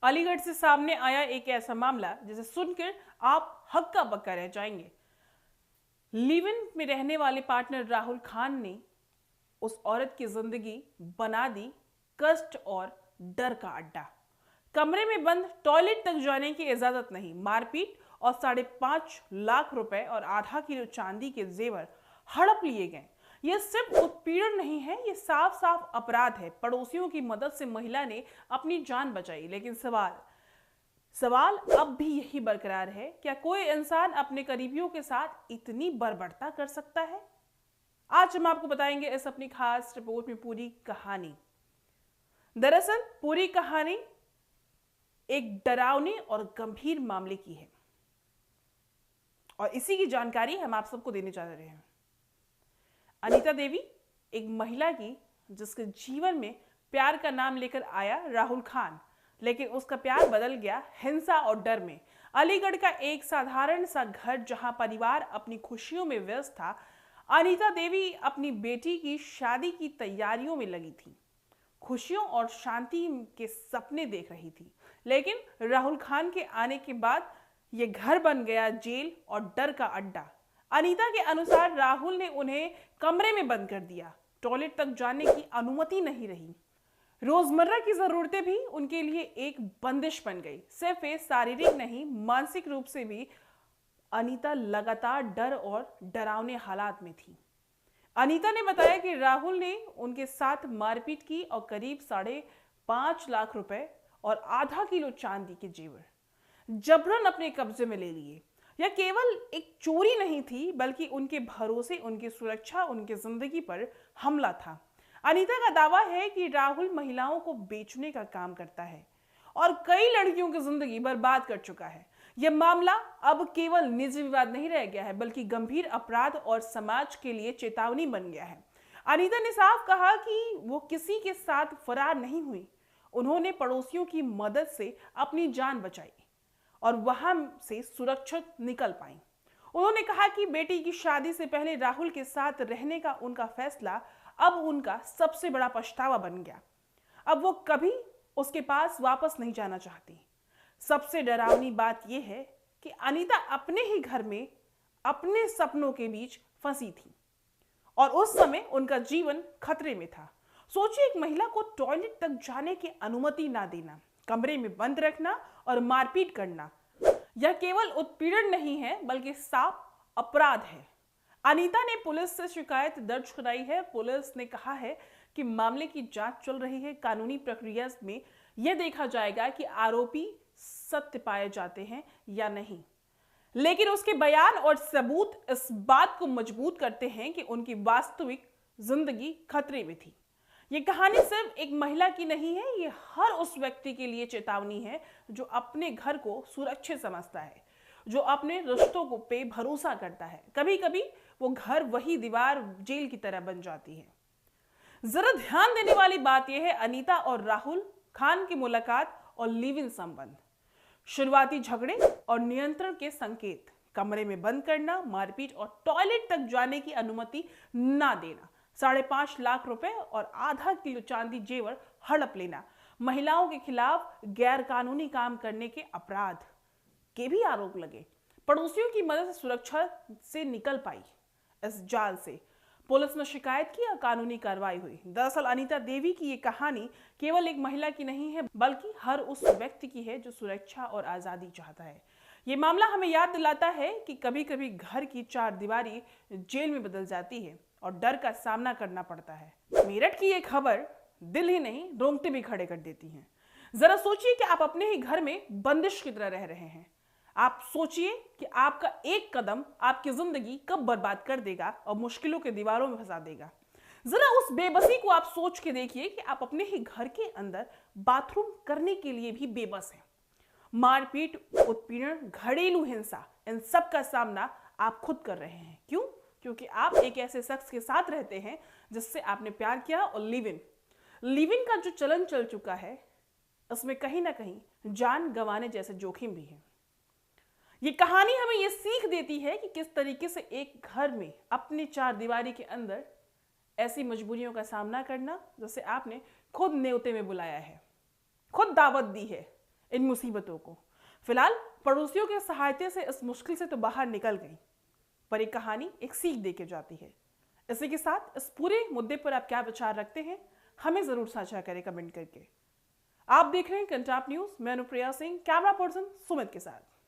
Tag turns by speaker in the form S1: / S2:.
S1: अलीगढ़ से सामने आया एक ऐसा मामला जिसे सुनकर आप हक्का बक्का रह जाएंगे। लिव इन में रहने वाले पार्टनर राहुल खान ने उस औरत की जिंदगी बना दी कष्ट और डर का अड्डा। कमरे में बंद, टॉयलेट तक जाने की इजाजत नहीं, मारपीट और 5.5 लाख रुपए और आधा किलो चांदी के जेवर हड़प लिए गए। यह सिर्फ उत्पीड़न नहीं है, यह साफ साफ अपराध है। पड़ोसियों की मदद से महिला ने अपनी जान बचाई, लेकिन सवाल अब भी यही बरकरार है, क्या कोई इंसान अपने करीबियों के साथ इतनी बर्बरता कर सकता है? आज हम आपको बताएंगे इस अपनी खास रिपोर्ट में पूरी कहानी। दरअसल पूरी कहानी एक डरावने और गंभीर मामले की है और इसी की जानकारी हम आप सबको देने जा रहे हैं। अनीता देवी एक महिला की जिसके जीवन में प्यार का नाम लेकर आया राहुल खान, लेकिन उसका प्यार बदल गया हिंसा और डर में। अलीगढ़ का एक साधारण सा घर जहां परिवार अपनी खुशियों में व्यस्त था, अनीता देवी अपनी बेटी की शादी की तैयारियों में लगी थी, खुशियों और शांति के सपने देख रही थी। लेकिन राहुल खान के आने के बाद यह घर बन गया जेल और डर का अड्डा। अनीता के अनुसार राहुल ने उन्हें कमरे में बंद कर दिया, टॉयलेट तक जाने की अनुमति नहीं रही, रोजमर्रा की जरूरतें भी उनके लिए एक बंदिश बन गई। सिर्फ शारीरिक नहीं, मानसिक रूप से भी अनीता लगातार डर और डरावने हालात में थी। अनीता ने बताया कि राहुल ने उनके साथ मारपीट की और करीब 5.5 लाख रुपए और आधा किलो चांदी के जेवर जबरन अपने कब्जे में ले लिए। यह केवल एक चोरी नहीं थी, बल्कि उनके भरोसे, उनकी सुरक्षा, उनकी जिंदगी पर हमला था। अनीता का दावा है कि राहुल महिलाओं को बेचने का काम करता है और कई लड़कियों की जिंदगी बर्बाद कर चुका है। यह मामला अब केवल निजी विवाद नहीं रह गया है, बल्कि गंभीर अपराध और समाज के लिए चेतावनी बन गया है। अनीता ने साफ कहा कि वो किसी के साथ फरार नहीं हुई, उन्होंने पड़ोसियों की मदद से अपनी जान बचाई और वहां से सुरक्षित निकल पाई। उन्होंने कहा कि बेटी की शादी से पहले राहुल के साथ रहने का उनका फैसला अब उनका सबसे बड़ा पछतावा बन गया। अब वो कभी उसके पास वापस नहीं जाना चाहती। सबसे डरावनी बात यह है कि अनीता अपने ही घर में अपने सपनों के बीच फंसी थी और उस समय उनका जीवन खतरे में था। सोचिए, एक महिला को टॉयलेट तक जाने की अनुमति ना देना, कमरे में बंद रखना और मारपीट करना, यह केवल उत्पीड़न नहीं है बल्कि साफ अपराध है। अनीता ने पुलिस से शिकायत दर्ज कराई है। पुलिस ने कहा है कि मामले की जांच चल रही है। कानूनी प्रक्रिया में यह देखा जाएगा कि आरोपी सत्य पाए जाते हैं या नहीं, लेकिन उसके बयान और सबूत इस बात को मजबूत करते हैं कि उनकी वास्तविक जिंदगी खतरे में थी। ये कहानी सिर्फ एक महिला की नहीं है, ये हर उस व्यक्ति के लिए चेतावनी है जो अपने घर को सुरक्षित समझता है, जो अपने रिश्तों को पे भरोसा करता है। कभी कभी वो घर वही दीवार जेल की तरह बन जाती है। जरा ध्यान देने वाली बात यह है, अनीता और राहुल खान की मुलाकात और लिव इन संबंध, शुरुआती झगड़े और नियंत्रण के संकेत, कमरे में बंद करना, मारपीट और टॉयलेट तक जाने की अनुमति ना देना, 5.5 लाख रुपए और आधा किलो चांदी जेवर हड़प लेना, महिलाओं के खिलाफ गैर कानूनी काम करने के अपराध के भी आरोप लगे। पड़ोसियों की मदद से सुरक्षा से निकल पाई इस जाल से। पुलिस ने शिकायत की और कानूनी कार्रवाई हुई। दरअसल अनीता देवी की ये कहानी केवल एक महिला की नहीं है, बल्कि हर उस व्यक्ति की है जो सुरक्षा और आजादी चाहता है। ये मामला हमें याद दिलाता है कि कभी कभी घर की चार दीवारी जेल में बदल जाती है और डर का सामना करना पड़ता है। मेरठ की ये खबर दिल ही नहीं, रोंगटे भी खड़े कर देती है। जरा सोचिए कि आप अपने ही घर में बंदिश की तरह रह रहे हैं। आप सोचिए कि आपका एक कदम आपकी जिंदगी कब बर्बाद कर देगा और मुश्किलों के दीवारों में फंसा देगा। जरा उस बेबसी को आप सोच के देखिए कि आप अपने ही घर के अंदर बाथरूम करने के लिए भी बेबस हैं। मारपीट, उत्पीड़न, घरेलू हिंसा, इन सब का सामना आप खुद कर रहे हैं। क्यों? क्योंकि आप एक ऐसे शख्स के साथ रहते हैं जिससे आपने प्यार किया। और लिव इन का जो चलन चल चुका है, उसमें कहीं ना कहीं जान गंवाने जैसे जोखिम भी है। ये कहानी हमें ये सीख देती है कि किस तरीके से एक घर में अपनी चार दीवारी के अंदर ऐसी मजबूरियों का सामना करना, जैसे आपने खुद न्योते में बुलाया है, खुद दावत दी है, इन मुसीबतों को। फिलहाल पड़ोसियों के सहायता से इस मुश्किल से तो बाहर निकल गई, पर एक कहानी एक सीख देके जाती है। इसी के साथ इस पूरे मुद्दे पर आप क्या विचार रखते हैं, हमें जरूर साझा करें कमेंट करके। आप देख रहे हैं कंटाप न्यूज, मैं अनुप्रिया सिंह, कैमरा पर्सन सुमित के साथ।